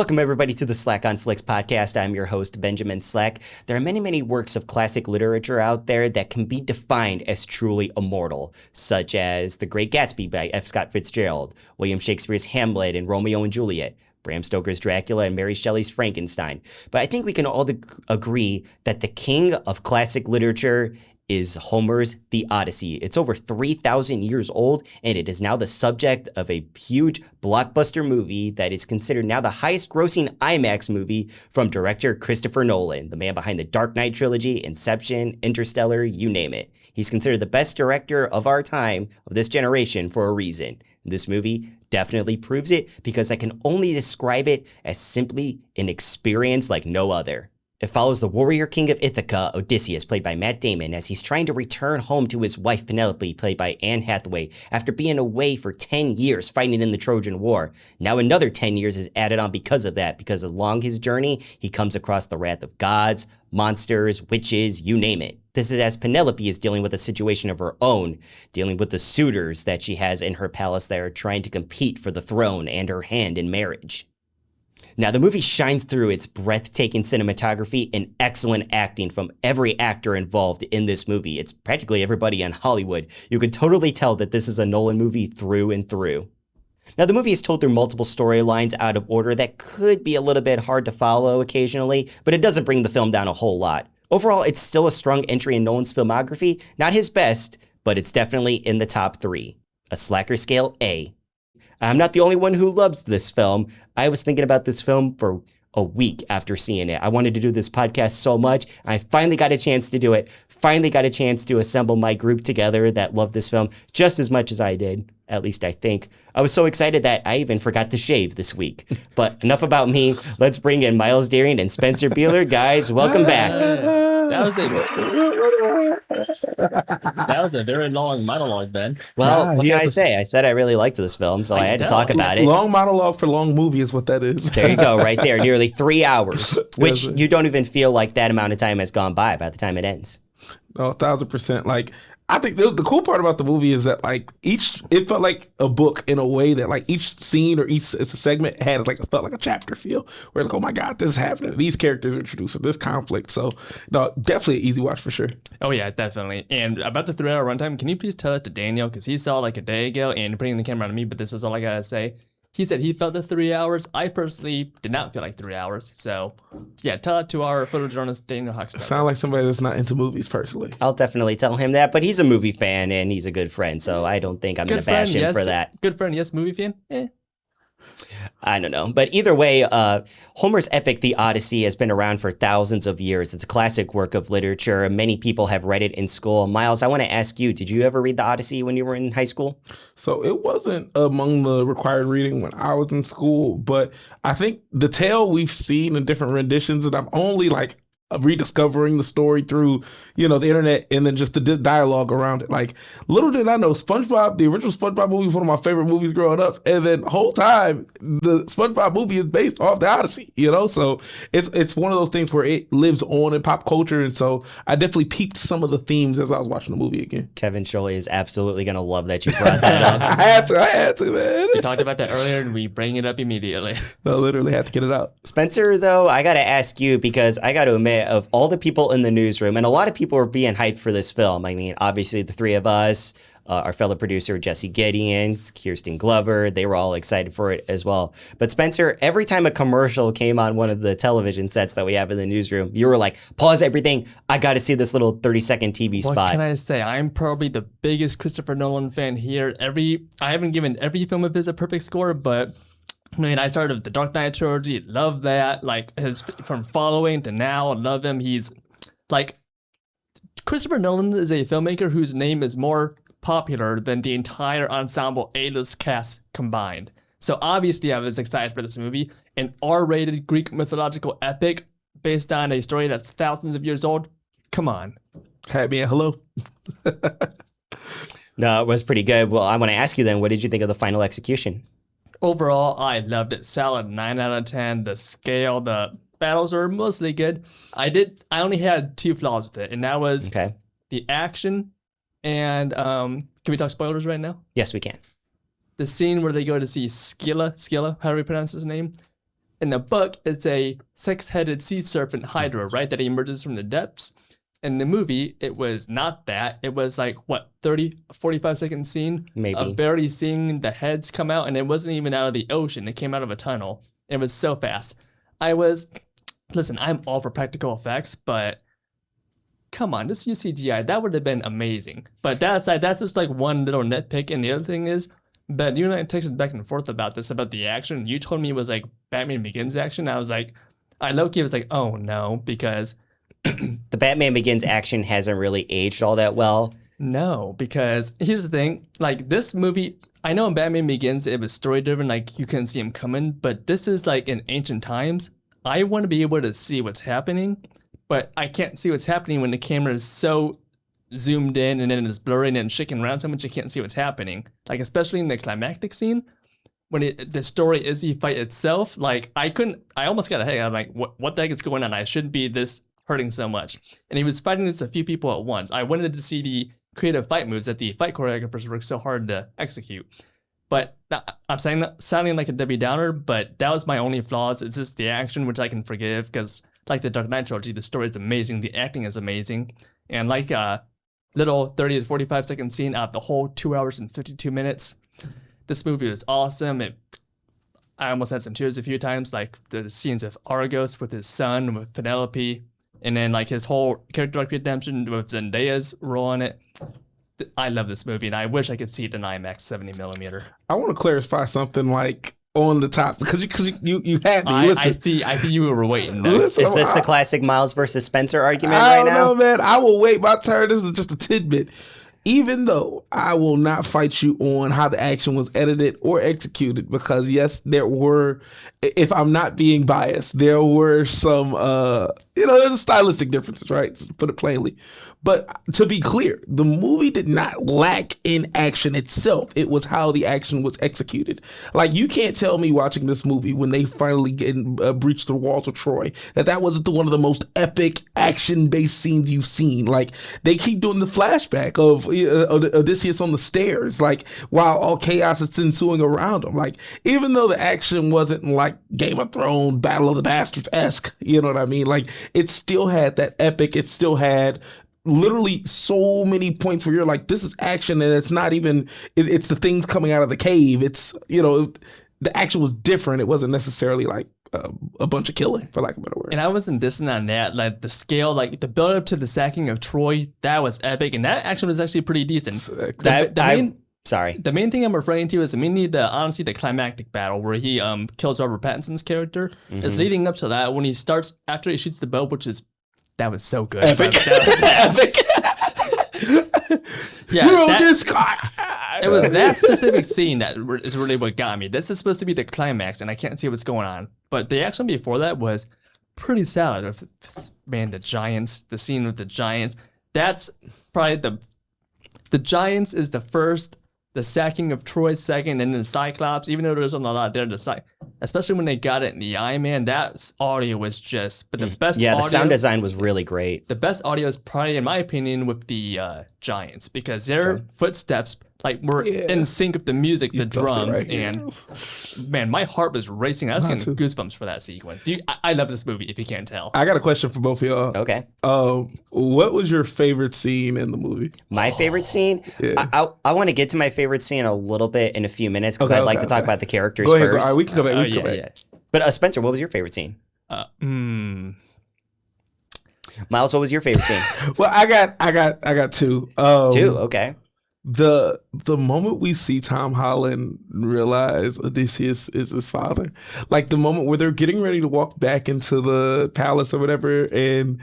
Welcome, everybody, to the Slack on Flicks podcast. I'm your host, Benjamin Slack. There are many works of classic literature out there that can be defined as truly immortal, such as The Great Gatsby by F. Scott Fitzgerald, William Shakespeare's Hamlet and Romeo and Juliet, Bram Stoker's Dracula, and Mary Shelley's Frankenstein. But I think we can all agree that the king of classic literature is Homer's The Odyssey. It's over 3,000 years old, and it is now the subject of a huge blockbuster movie that is considered now the highest-grossing IMAX movie from director Christopher Nolan, the man behind the Dark Knight trilogy, Inception, Interstellar, you name it. He's considered the best director of our time, of this generation, for a reason. This movie definitely proves it, because I can only describe it as simply an experience like no other. It follows the warrior king of Ithaca, Odysseus, played by Matt Damon, as he's trying to return home to his wife Penelope, played by Anne Hathaway, after being away for 10 years fighting in the Trojan War. Now another 10 years is added on because of that, because along his journey, he comes across the wrath of gods, monsters, witches, you name it. This is as Penelope is dealing with a situation of her own, dealing with the suitors that she has in her palace that are trying to compete for the throne and her hand in marriage. Now, the movie shines through its breathtaking cinematography and excellent acting from every actor involved in this movie. It's practically everybody in Hollywood. You can totally tell that this is a Nolan movie through and through. Now, the movie is told through multiple storylines out of order that could be a little bit hard to follow occasionally, but it doesn't bring the film down a whole lot. Overall, it's still a strong entry in Nolan's filmography. Not his best, but it's definitely in the top 3. A slacker scale A. I'm not the only one who loves this film. I was thinking about this film for a week after seeing it. I wanted to do this podcast so much. I finally got a chance to do it. Finally got a chance to assemble my group together that loved this film just as much as I did. At least I think. I was so excited that I even forgot to shave this week. But enough about me. Let's bring in Miles Deering and Spencer Beehler. Guys, welcome back. That was a very long monologue, Ben. Well, what can I say? I said I really liked this film, so I had to talk about it. Long monologue for long movie is what that is. There you go, right there. Nearly 3 hours, which you don't even feel like that amount of time has gone by the time it ends. Oh, 1,000%. Like, I think the cool part about the movie is that it felt like a book in a way that each scene or each segment had felt like a chapter feel where oh my God, this is happening. These characters are introduced for this conflict. So no, definitely an easy watch for sure. Oh yeah, definitely. And about the 3 hour runtime, can you please tell it to Daniel, because he saw a day ago and bringing the camera on me, but this is all I gotta say. He said he felt the 3 hours. I personally did not feel like 3 hours. So, yeah, tell it to our photojournalist, Daniel Hochstetter. Sound like somebody that's not into movies personally. I'll definitely tell him that, but he's a movie fan and he's a good friend, so I don't think I'm going to bash him for that. Good friend, yes. Movie fan? I don't know. But either way, Homer's epic, The Odyssey, has been around for thousands of years. It's a classic work of literature. Many people have read it in school. Miles, I want to ask you, did you ever read The Odyssey when you were in high school? So it wasn't among the required reading when I was in school, but I think the tale we've seen in different renditions, and I'm only rediscovering the story through, the internet and then just the dialogue around it. Little did I know, SpongeBob, the original SpongeBob movie was one of my favorite movies growing up. And then the whole time, the SpongeBob movie is based off the Odyssey, So it's one of those things where it lives on in pop culture. And so I definitely peeped some of the themes as I was watching the movie again. Kevin Sholey is absolutely going to love that you brought that up. I had to, man. We talked about that earlier and we bring it up immediately. I literally had to get it out. Spencer, though, I got to ask you, because I got to admit, of all the people in the newsroom, and a lot of people were being hyped for this film. I mean, obviously the three of us, our fellow producer Jesse Gideon, Kirsten Glover, they were all excited for it as well. But Spencer, every time a commercial came on one of the television sets that we have in the newsroom, you were like, pause everything. I got to see this little 30-second TV spot. What can I say? I'm probably the biggest Christopher Nolan fan here. I haven't given every film of his a perfect score, but I started with the Dark Knight trilogy. Love that. His from Following to now, love him. He's Christopher Nolan is a filmmaker whose name is more popular than the entire ensemble A-list cast combined. So obviously I was excited for this movie. An R-rated Greek mythological epic based on a story that's thousands of years old. Come on. Hi, man. Hello. No, it was pretty good. Well, I want to ask you then, what did you think of the final execution? Overall, I loved it. Solid 9 out of 10. The scale, the battles were mostly good. I only had 2 flaws with it, and that was the action and can we talk spoilers right now? Yes, we can. The scene where they go to see Scylla, how do we pronounce his name? in the book, it's a six-headed sea serpent hydra, right? That emerges from the depths. In the movie, it was not that. It was like, what, 30, 45-second scene? Maybe. Of barely seeing the heads come out, and it wasn't even out of the ocean. It came out of a tunnel. It was so fast. Listen, I'm all for practical effects, but come on, just use CGI. That would have been amazing. But that aside, that's just like one little nitpick. And the other thing is, but you and I texted back and forth about this, about the action. You told me it was like Batman Begins action. I was like, low-key was like, oh no, because the Batman Begins action hasn't really aged all that well. No, because here's the thing. Like, this movie, I know in Batman Begins, it was story-driven, like, you couldn't see him coming, but this is like in ancient times. I want to be able to see what's happening, but I can't see what's happening when the camera is so zoomed in and then it's blurring and shaking around so much you can't see what's happening. Like, especially in the climactic scene, when the story is the fight itself, like, I almost got a headache. I'm like, what the heck is going on? I shouldn't be this hurting so much. And he was fighting this a few people at once. I wanted to see the creative fight moves that the fight choreographers worked so hard to execute. But I'm sounding like a Debbie Downer, but that was my only flaws. It's just the action, which I can forgive, because like the Dark Knight trilogy, the story is amazing, the acting is amazing, and like a little 30 to 45-second scene out of the whole 2 hours and 52 minutes. This movie was awesome. I almost had some tears a few times, like the scenes of Argos with his son, with Penelope, and then like his whole character arc redemption with Zendaya's role in it. I love this movie, and I wish I could see it in IMAX 70mm. I want to clarify something like on the top because you had me. Listen. I see you were waiting. Listen, Is this the classic Miles versus Spencer argument I right don't now? know, man. I will wait my turn. This is just a tidbit. Even though I will not fight you on how the action was edited or executed, because yes, there were, if I'm not being biased, there were some, there's stylistic differences, right? To put it plainly. But to be clear, the movie did not lack in action itself. It was how the action was executed. Like, you can't tell me watching this movie when they finally breached the walls of Troy that wasn't one of the most epic action-based scenes you've seen. Like, they keep doing the flashback of Odysseus on the stairs, like, while all chaos is ensuing around him. Like, even though the action wasn't like Game of Thrones, Battle of the Bastards-esque, you know what I mean? Like, it still had that epic, it still had literally so many points where you're like, this is action, and it's not even, it's the things coming out of the cave. It's, the action was different. It wasn't necessarily like a bunch of killing, for lack of a better word. And I wasn't dissing on that. Like, the scale, like the build up to the sacking of Troy, that was epic, and that action was actually pretty decent. The main thing I'm referring to is mainly honestly the climactic battle where he kills Robert Pattinson's character. Mm-hmm. It's leading up to that when he starts, after he shoots the bow, which is, that was so good. Epic. Yeah, this guy. It was that specific scene that is really what got me. This is supposed to be the climax, and I can't see what's going on. But the action before that was pretty solid. Man, the scene with the giants. That's probably the giants is the first. The sacking of Troy second, and then the Cyclops, even though there wasn't a lot there, especially when they got it in the eye, man, that audio was just, but the best audio, the sound design was really great. The best audio is probably, in my opinion, with the Giants, because their footsteps were in sync with the music, the drums, and man, my heart was racing. I was getting goosebumps for that sequence. I love this movie, if you can't tell. I got a question for both of y'all. Okay. What was your favorite scene in the movie? My favorite scene? Yeah. I want to get to my favorite scene a little bit in a few minutes, because I'd like to talk about the characters Go ahead, first. All right, we can come back. Yeah. But Spencer, what was your favorite scene? Miles, what was your favorite scene? Well, I got two. Two, okay. The moment we see Tom Holland realize Odysseus is his father, like the moment where they're getting ready to walk back into the palace or whatever, and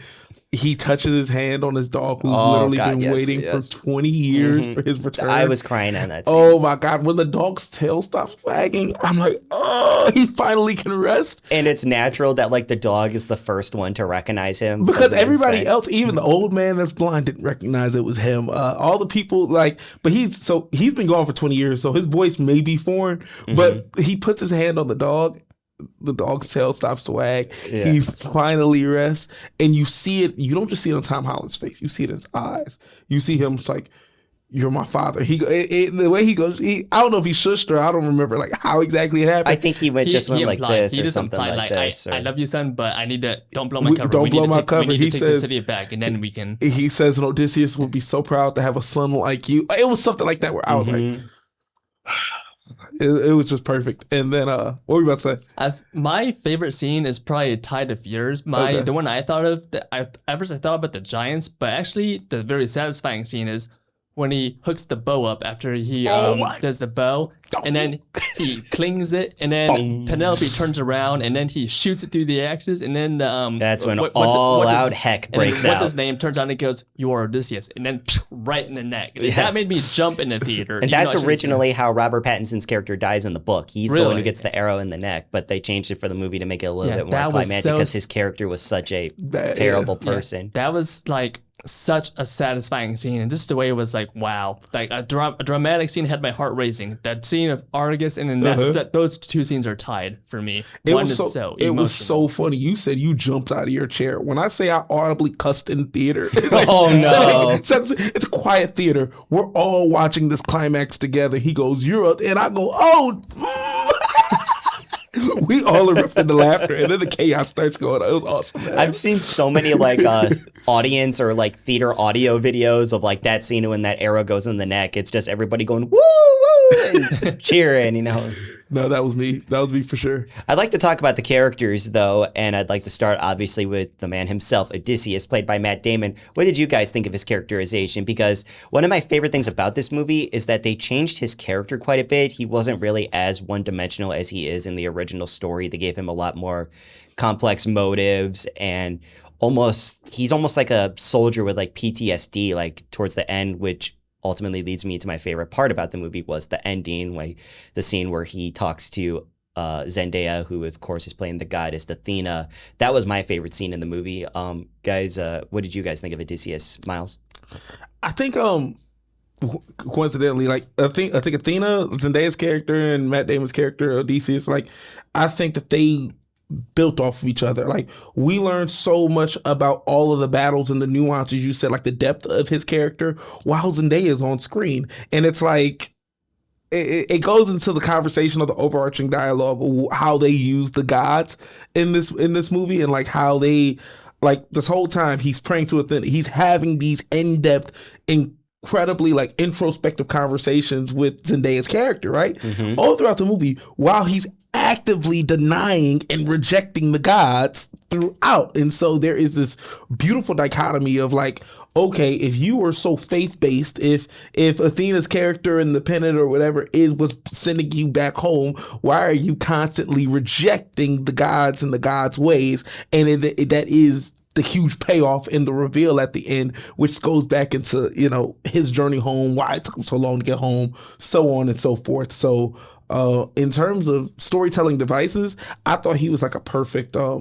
he touches his hand on his dog who's literally been waiting for 20 years for his return. I was crying on that scene. Oh my God. When the dog's tail stops wagging, I'm like, oh, he finally can rest. And it's natural that like the dog is the first one to recognize him. Because everybody else, even the old man that's blind, didn't recognize it was him. All the people but he's been gone for 20 years, so his voice may be foreign, but he puts his hand on the dog. The dog's tail stops to wag. Yeah. He finally rests, and you see it. You don't just see it on Tom Holland's face. You see it in his eyes. You see him like, you're my father. The way he goes, I don't know if he shushed her. I don't remember like how exactly it happened. I think he went like this he or just something implied, like this. I love you, son, but I need to, don't blow my cover. We need to take the city back, and then we can. He says, Odysseus would be so proud to have a son like you. It was something like that where I was like, it was just perfect. And then, what were you about to say? As my favorite scene is probably tied to yours. The one I thought of, at first I thought about the giants, but actually the very satisfying scene is when he hooks the bow up after he does the bow, and then he clings it, and then Penelope turns around, and then he shoots it through the axis, and then that's when all out heck breaks out. What's his name? Turns on and goes, "You are Odysseus," and then right in the neck. Yes. That made me jump in the theater. And that's originally how Robert Pattinson's character dies in the book. He's the one who gets the arrow in the neck, but they changed it for the movie to make it a little bit more climactic because his character was such a terrible person. Yeah. That was like such a satisfying scene, and just the way it was like, wow, like a dramatic scene had my heart racing. That scene of Argus and then those two scenes are tied for me. It was so funny. You said you jumped out of your chair. When I say I audibly cussed in theater, it's like, it's a quiet theater. We're all watching this climax together. He goes, "You're," and I go, "Oh." We all erupted into laughter, and then the chaos starts going on. It was awesome, man. I've seen so many like audience or like theater audio videos of like that scene when that arrow goes in the neck. It's just everybody going woo woo and cheering, you know. No, that was me. That was me for sure. I'd like to talk about the characters, though, and I'd like to start, obviously, with the man himself, Odysseus, played by Matt Damon. What did you guys think of his characterization? Because one of my favorite things about this movie is that they changed his character quite a bit. He wasn't really as one-dimensional as he is in the original story. They gave him a lot more complex motives, and he's almost like a soldier with like PTSD, like towards the end, which ultimately leads me to my favorite part about the movie was the ending, like the scene where he talks to Zendaya, who of course is playing the goddess Athena. That was my favorite scene in the movie. Guys, what did you guys think of Odysseus, Miles? I think coincidentally, like I think Athena, Zendaya's character, and Matt Damon's character Odysseus, like I think that they built off of each other. Like we learned so much about all of the battles and the nuances, you said, like the depth of his character while Zendaya is on screen. And it's like it goes into the conversation of the overarching dialogue of how they use the gods in this movie, and like how they, like this whole time he's praying to Athena, he's having these in-depth, incredibly like introspective conversations with Zendaya's character, right? All throughout the movie, while he's actively denying and rejecting the gods throughout. And so there is this beautiful dichotomy of like, okay, if you were so faith-based, if Athena's character in the pennant or whatever was sending you back home, why are you constantly rejecting the gods and the gods' ways? And that is the huge payoff in the reveal at the end, which goes back into, his journey home, why it took him so long to get home, so on and so forth. So in terms of storytelling devices, I thought he was like a perfect, I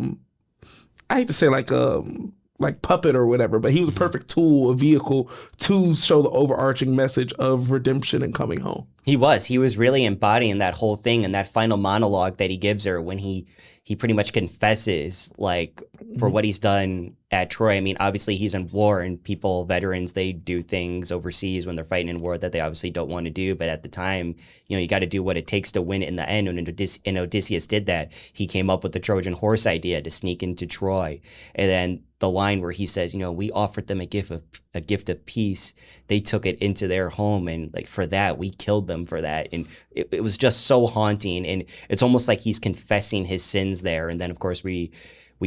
hate to say like puppet or whatever, but he was a perfect tool, a vehicle to show the overarching message of redemption and coming home. He was really embodying that whole thing, and that final monologue that he gives her when he pretty much confesses like for what he's done at Troy. I mean, obviously he's in war, and veterans, they do things overseas when they're fighting in war that they obviously don't want to do. But at the time, you got to do what it takes to win in the end. And Odysseus did that. He came up with the Trojan horse idea to sneak into Troy. And then the line where he says, we offered them a gift of peace. They took it into their home, and like for that, we killed them for that. And it was just so haunting. And it's almost like he's confessing his sins there. And then of course we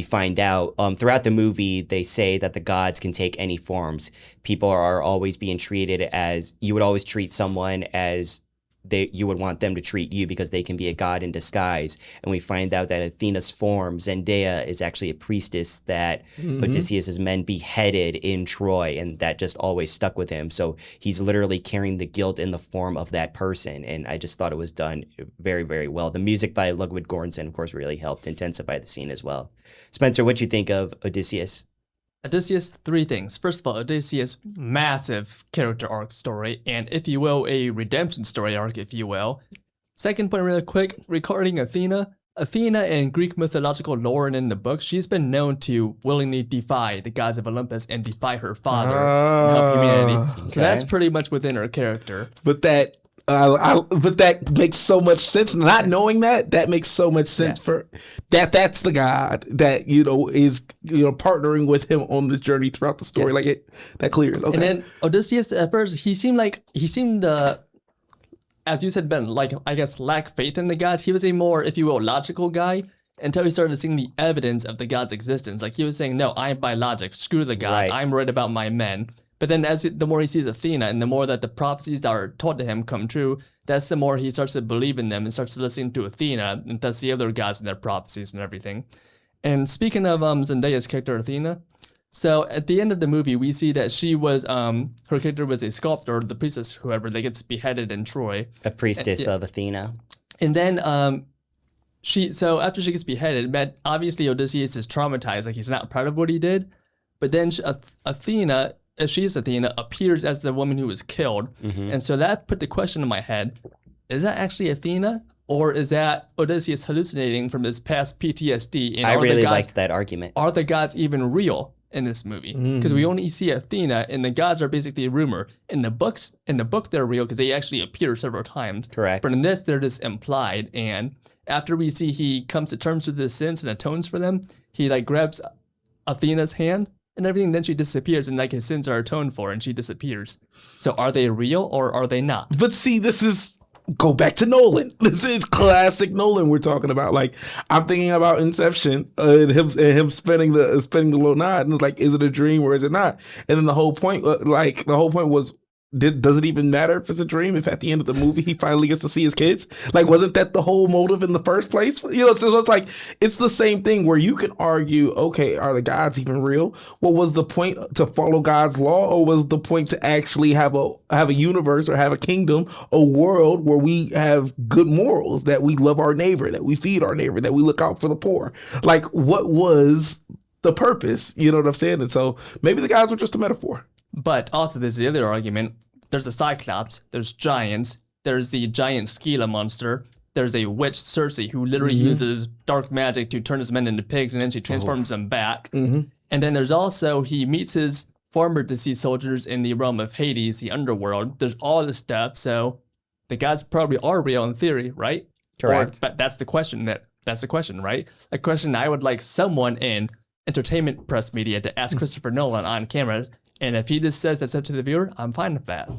find out throughout the movie, they say that the gods can take any forms. People are always being treated as, you would always treat someone as you would want them to treat you, because they can be a god in disguise. And we find out that Athena's form, Zendaya, is actually a priestess that Odysseus's men beheaded in Troy, and that just always stuck with him. So he's literally carrying the guilt in the form of that person, and I just thought it was done very, very well. The music by Ludwig Göransson, of course, really helped intensify the scene as well. Spencer, what'd you think of Odysseus? Odysseus, three things. First of all, Odysseus, massive character arc story, and if you will, a redemption story arc, if you will. Second point, really quick, regarding Athena. Athena in Greek mythological lore and in the book, she's been known to willingly defy the gods of Olympus and defy her father and help humanity. So that's pretty much within her character. But that makes so much sense. Not knowing that makes so much sense for that. That's the god that is partnering with him on this journey throughout the story. Like that clears. Okay. And then Odysseus at first he seemed as you said, Ben, like I guess lack faith in the gods. He was a more, if you will, logical guy until he started seeing the evidence of the gods' existence. Like he was saying, no, I'm by logic. Screw the gods. Right. I'm right about my men. But then the more he sees Athena and the more that the prophecies that are told to him come true, that's the more he starts to believe in them and starts to listen to Athena and thus the other gods and their prophecies and everything. And speaking of Zendaya's character, Athena, so at the end of the movie, we see that she was, her character was a sculptor, the priestess, whoever, that gets beheaded in Troy. A priestess of Athena. And then so after she gets beheaded, obviously Odysseus is traumatized, like he's not proud of what he did. But then Athena, if she's Athena, appears as the woman who was killed. Mm-hmm. And so that put the question in my head, is that actually Athena? Or is that Odysseus hallucinating from his past PTSD? And I really liked that argument. Are the gods even real in this movie? Because we only see Athena, and the gods are basically a rumor. In the book, they're real because they actually appear several times. Correct. But in this, they're just implied. And after we see he comes to terms with his sins and atones for them, he like grabs Athena's hand and everything. Then she disappears, and like his sins are atoned for, and she disappears. So are they real or are they not? But see, go back to Nolan. This is classic Nolan we're talking about. Like, I'm thinking about Inception and him spinning the little knot, and it's like, is it a dream or is it not? And then the whole point was, does it even matter if it's a dream? If at the end of the movie he finally gets to see his kids, like, wasn't that the whole motive in the first place? So it's like, it's the same thing where you can argue, okay, are the gods even real? What was the point to follow God's law, or was the point to actually have a universe or have a kingdom, a world where we have good morals, that we love our neighbor, that we feed our neighbor, that we look out for the poor? Like, what was the purpose? You know what I'm saying? And so maybe the gods were just a metaphor. But also there's the other argument. There's a Cyclops, there's giants, there's the giant Scylla monster, there's a witch Circe who literally uses dark magic to turn his men into pigs, and then she transforms them back. Mm-hmm. And then there's also, he meets his former deceased soldiers in the realm of Hades, the underworld. There's all this stuff, so the gods probably are real in theory, right? Correct. But that's the question, right? A question I would like someone in entertainment press media to ask Christopher Nolan on camera. And if he just says that's up to the viewer, I'm fine with that.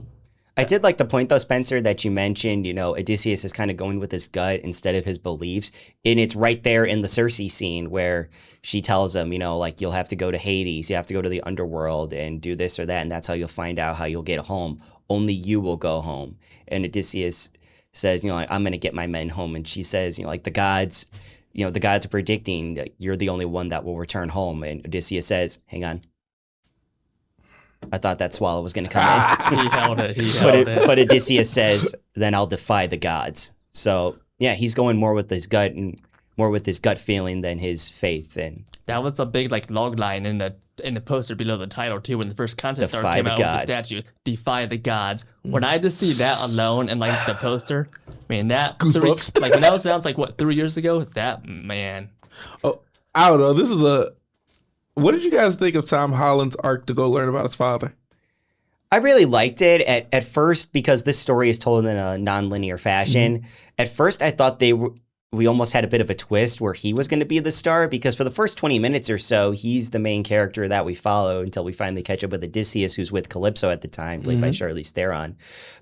I did like the point, though, Spencer, that you mentioned, Odysseus is kind of going with his gut instead of his beliefs. And it's right there in the Circe scene where she tells him, you'll have to go to Hades, you have to go to the underworld and do this or that. And that's how you'll find out how you'll get home. Only you will go home. And Odysseus says, I'm going to get my men home. And she says, the gods, the gods are predicting that you're the only one that will return home. And Odysseus says, hang on. I thought that swallow was going to come in. He held it. But Odysseus says, then I'll defy the gods. So, yeah, he's going more with his gut and more with his gut feeling than his faith. And that was a big log line in the poster below the title too, when the first concept art came out with the statue. Defy the gods. When I just see that alone and the poster, man, that goosebumps. When that was announced 3 years ago, that man. Oh, I don't know. What did you guys think of Tom Holland's arc to go learn about his father? I really liked it at first because this story is told in a non-linear fashion. Mm-hmm. At first, I thought we almost had a bit of a twist where he was going to be the star, because for the first 20 minutes or so, he's the main character that we follow until we finally catch up with Odysseus, who's with Calypso at the time, played by Charlize Theron.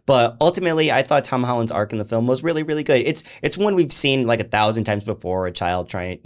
But ultimately, I thought Tom Holland's arc in the film was really, really good. It's one we've seen 1,000 times before, a child trying,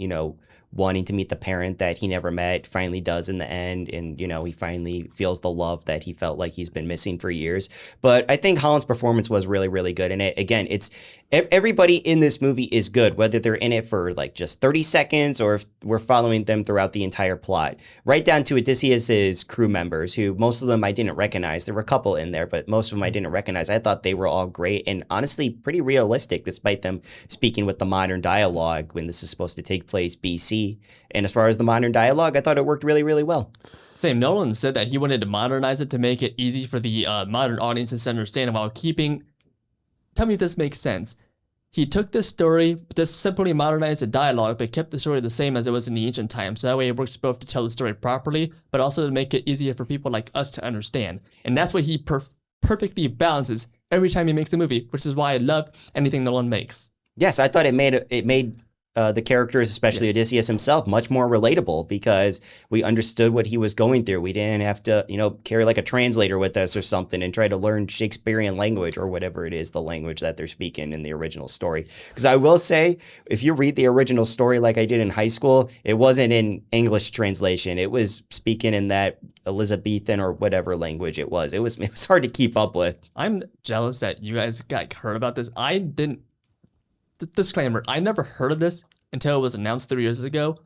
wanting to meet the parent that he never met, finally does in the end. And, he finally feels the love that he felt like he's been missing for years. But I think Holland's performance was really, really good. And it's everybody in this movie is good, whether they're in it for just 30 seconds or if we're following them throughout the entire plot. Right down to Odysseus's crew members, who most of them I didn't recognize. There were a couple in there, but most of them I didn't recognize. I thought they were all great and honestly pretty realistic, despite them speaking with the modern dialogue when this is supposed to take place BC. And as far as the modern dialogue, I thought it worked really, really well. Same. Nolan said that he wanted to modernize it to make it easy for the modern audiences to understand while keeping... Tell me if this makes sense. he took this story, just simply modernized the dialogue, but kept the story the same as it was in the ancient times. So that way it works both to tell the story properly, but also to make it easier for people like us to understand. And that's what he perfectly balances every time he makes a movie, which is why I love anything Nolan makes. Yes, I thought it made the characters, especially Odysseus himself, much more relatable because we understood what he was going through. We didn't have to, carry like a translator with us or something and try to learn Shakespearean language or whatever it is, the language that they're speaking in the original story. Because I will say, if you read the original story like I did in high school, it wasn't in English translation. It was speaking in that Elizabethan or whatever language it was. It was hard to keep up with. I'm jealous that you guys got heard about this. I didn't. Disclaimer, I never heard of this until it was announced 3 years ago.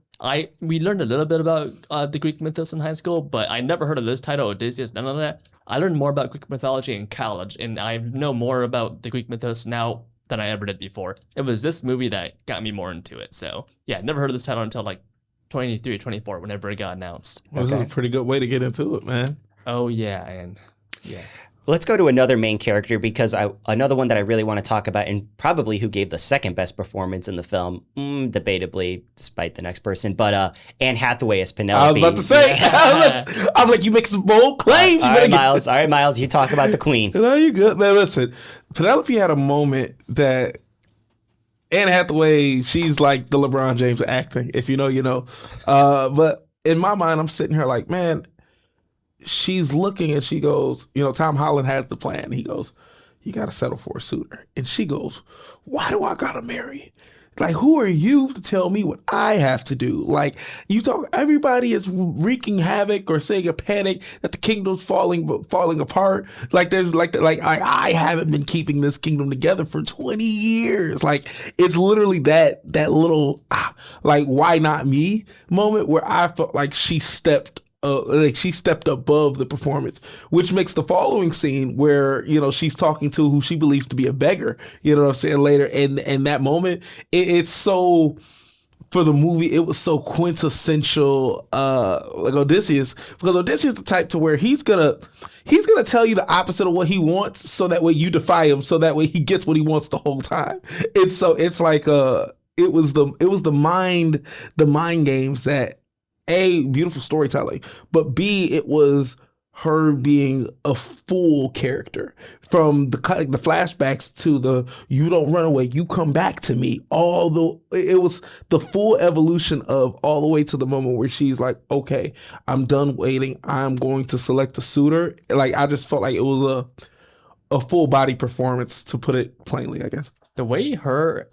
We learned a little bit about the Greek mythos in high school, but I never heard of this title, Odysseus, none of that. I learned more about Greek mythology in college, and I know more about the Greek mythos now than I ever did before. It was this movie that got me more into it. So, yeah, never heard of this title until like 23, 24, whenever it got announced. Well, this is a pretty good way to get into it, man. Oh, yeah, and yeah. Let's go to another main character because another one that I really want to talk about and probably who gave the second best performance in the film, debatably, despite the next person, but Anne Hathaway as Penelope. I was about to say, I was like, you make some bold claims. All right, Miles, you talk about the queen. No, you good, man. Listen, Penelope had a moment that Anne Hathaway, she's like the LeBron James of acting. If you know, you know. But in my mind, I'm sitting here like, man, she's looking and she goes, Tom Holland has the plan. He goes, you got to settle for a suitor. And she goes, why do I got to marry? Like, who are you to tell me what I have to do? Like, everybody is wreaking havoc or saying a panic that the kingdom's falling apart. Like, there's I haven't been keeping this kingdom together for 20 years. Like, it's literally that little, why not me moment where I felt like she stepped above the performance, which makes the following scene where, she's talking to who she believes to be a beggar, you know what I'm saying, later. And that moment, it's so, for the movie, it was so quintessential, like Odysseus, because Odysseus is the type to where he's gonna tell you the opposite of what he wants, so that way you defy him, so that way he gets what he wants the whole time. It's like it was the mind games that, A, beautiful storytelling, but B, it was her being a full character, from the flashbacks to the you don't run away, you come back to me. It was the full evolution of all the way to the moment where she's like, okay, I'm done waiting, I'm going to select a suitor. Like, I just felt like it was a full body performance, to put it plainly, I guess. The way her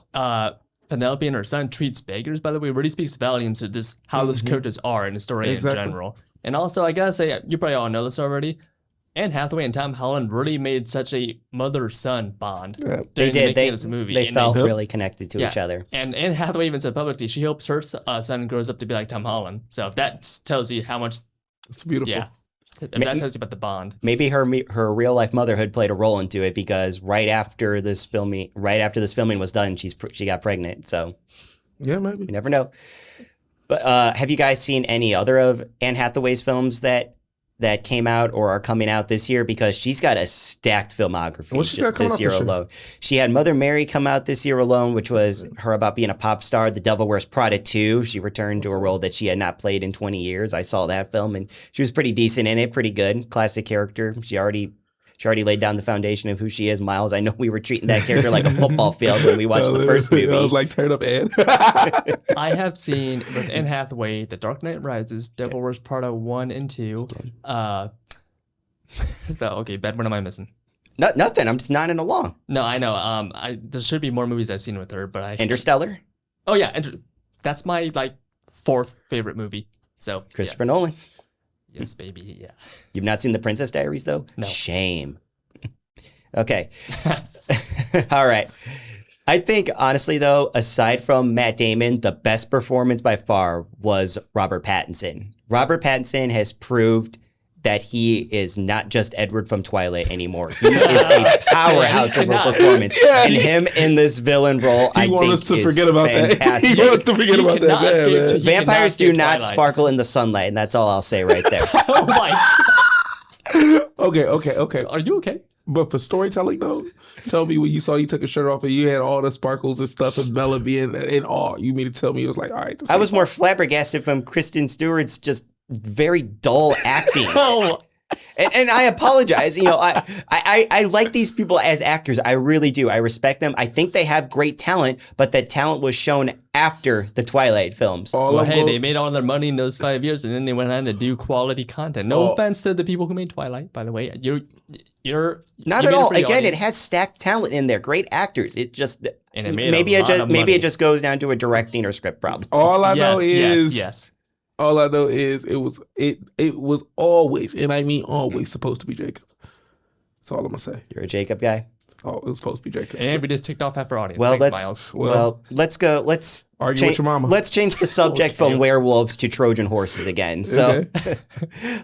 Penelope and her son treats beggars, by the way, really speaks volumes to this, how those characters are in the story in general. And also, I gotta say, you probably all know this already, Anne Hathaway and Tom Holland really made such a mother-son bond. Yeah. They did. This movie. They felt really connected to each other. And Anne Hathaway even said publicly she hopes her son grows up to be like Tom Holland. So if that tells you how much... It's beautiful. Yeah. If that tells you about the bond. Maybe her real life motherhood played a role into it, because right after this filming was done, she got pregnant. So yeah, maybe, you never know. But have you guys seen any other of Anne Hathaway's films that came out or are coming out this year? Because she's got a stacked filmography this year alone. She had Mother Mary come out this year alone, which was her about being a pop star. The Devil Wears Prada 2. She returned to a role that she had not played in 20 years. I saw that film, and she was pretty decent in it, pretty good. Classic character. She already laid down the foundation of who she is. Miles, I know we were treating that character like a football field when we watched the first movie. I was like, turn up, Anne. I have seen, with Anne Hathaway, The Dark Knight Rises, Devil Wears Prada 1 and 2. Okay, Ben, what am I missing? Nothing. I'm just nodding along. No, I know. There should be more movies I've seen with her, but Interstellar? Oh, yeah. That's my, fourth favorite movie. So Christopher Nolan. Yes, baby. Yeah. You've not seen The Princess Diaries, though? No. Shame. Okay. All right. I think, honestly, though, aside from Matt Damon, the best performance by far was Robert Pattinson. Robert Pattinson has proved that he is not just Edward from Twilight anymore. He is a powerhouse of a performance. Yeah, and him in this villain role, I think, is fantastic. He wants us to forget about that. Man. Vampires do not sparkle in the sunlight, and that's all I'll say right there. Oh my. Okay. Are you okay? But for storytelling, though, tell me when you saw you took a shirt off and you had all the sparkles and stuff and Melody and all. You mean to tell me it was like, all right. I was more flabbergasted from Kristen Stewart's just very dull acting. Oh, And I apologize. You know, I like these people as actors. I really do. I respect them. I think they have great talent, but that talent was shown after the Twilight films. well, hey, they made all their money in those 5 years, and then they went on to do quality content. No offense to the people who made Twilight, by the way. You're not at all. Again, it has stacked talent in there. Great actors. It just And it made maybe a it lot just of maybe money. it just goes down to a directing or script problem. All I know is yes. all I know is it was always, and I mean always, supposed to be Jacob. That's all I'm gonna say. You're a Jacob guy. Oh, it was supposed to be Jacob. And we just ticked off half our audience. Well, Thanks, let's Miles. let's go. Let's Argue with your mama. Let's change the subject from werewolves to Trojan horses again. So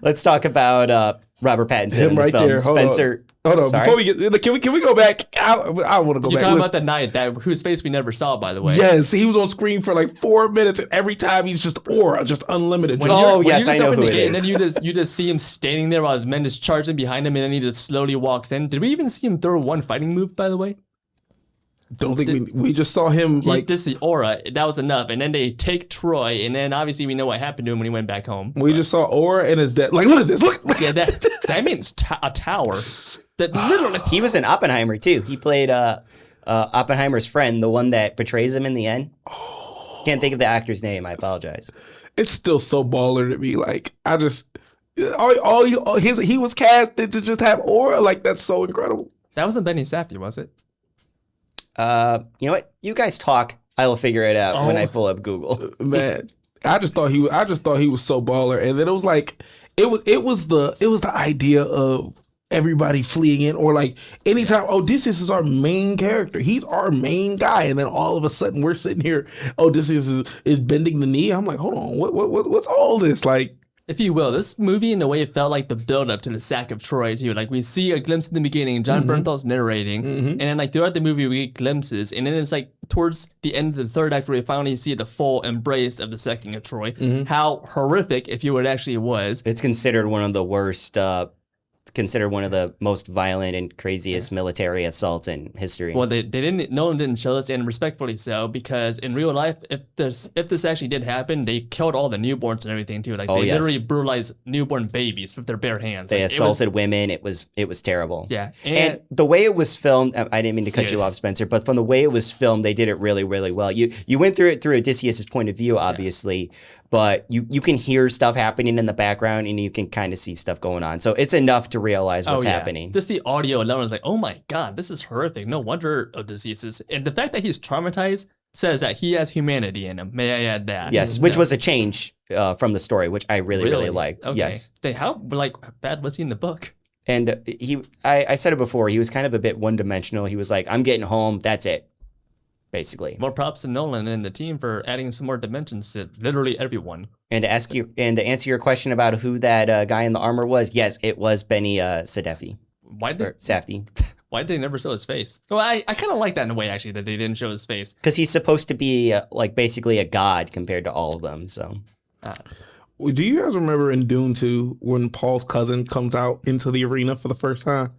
let's talk about Robert Pattinson Him in the right film. there. Hold Spencer. Hold on, Sorry? before we get, can we go back? I want to go You're back. talking Listen. about the night whose face we never saw, by the way. Yes, he was on screen for like 4 minutes, and every time he's just aura, just unlimited. When Just- you're- Oh, when yes, you just I know open who the it gate, And is. then you just see him standing there while his men just charging behind him, and then he just slowly walks in. Did we even see him throw one fighting move, by the way? don't think we just saw him like Just the aura, that was enough. And then they take Troy, and then obviously we know what happened to him when he went back home. we just saw aura and his death. Like, look at this. Look. Yeah, that means a tower. That literally. He was in Oppenheimer too. He played Oppenheimer's friend, the one that betrays him in the end. Can't think of the actor's name. I apologize. It's still so baller to me. Like, I just he was casted to just have aura. Like, that's so incredible. That wasn't Benny Safdie, was it? You know what? You guys talk. I will figure it out when Oh. I pull up Google. Man, I just thought he was so baller, and then it was like it was the idea of everybody fleeing in, or like anytime Odysseus is our main character, he's our main guy, and then all of a sudden we're sitting here, Odysseus is bending the knee. I'm like, hold on, what's all this like? If you will, this movie in a way felt like the build-up to the sack of Troy too. Like we see a glimpse in the beginning, John Bernthal's narrating, and then like throughout the movie we get glimpses, and then it's like towards the end of the third act where we finally see the full embrace of the sacking of Troy. How horrific, if you would, actually was. It's considered one of the worst. Considered one of the most violent and craziest military assaults in history. Well, they didn't. Nolan didn't show this, and respectfully so, because in real life, if this actually did happen, they killed all the newborns and everything too. Like they yes. literally brutalized newborn babies with their bare hands. They Like, assaulted women. It was terrible. Yeah, And the way it was filmed, I didn't mean to cut you Yeah. off, Spencer, but from the way it was filmed, they did it really, really well. You went through it through Odysseus' point of view, obviously, but you can hear stuff happening in the background and you can kind of see stuff going on. So it's enough to realize what's happening. Just the audio alone is like, oh my god, this is horrific. No wonder Odysseus is, and the fact that he's traumatized says that he has humanity in him. May I add that? Yes, which was a change from the story, which I really liked. Okay. Yes. How bad was he in the book? And I said it before, he was kind of a bit one-dimensional. He was like, I'm getting home, that's it, basically. More props to Nolan and the team for adding some more dimensions to literally everyone. And to answer your question about who that guy in the armor was, yes, it was Benny Safdie. Why did Safdie. Why did they never show his face? Well, I kind of like that in a way, actually, that they didn't show his face. Because he's supposed to be like basically a god compared to all of them. So Do you guys remember in Dune 2 when Paul's cousin comes out into the arena for the first time?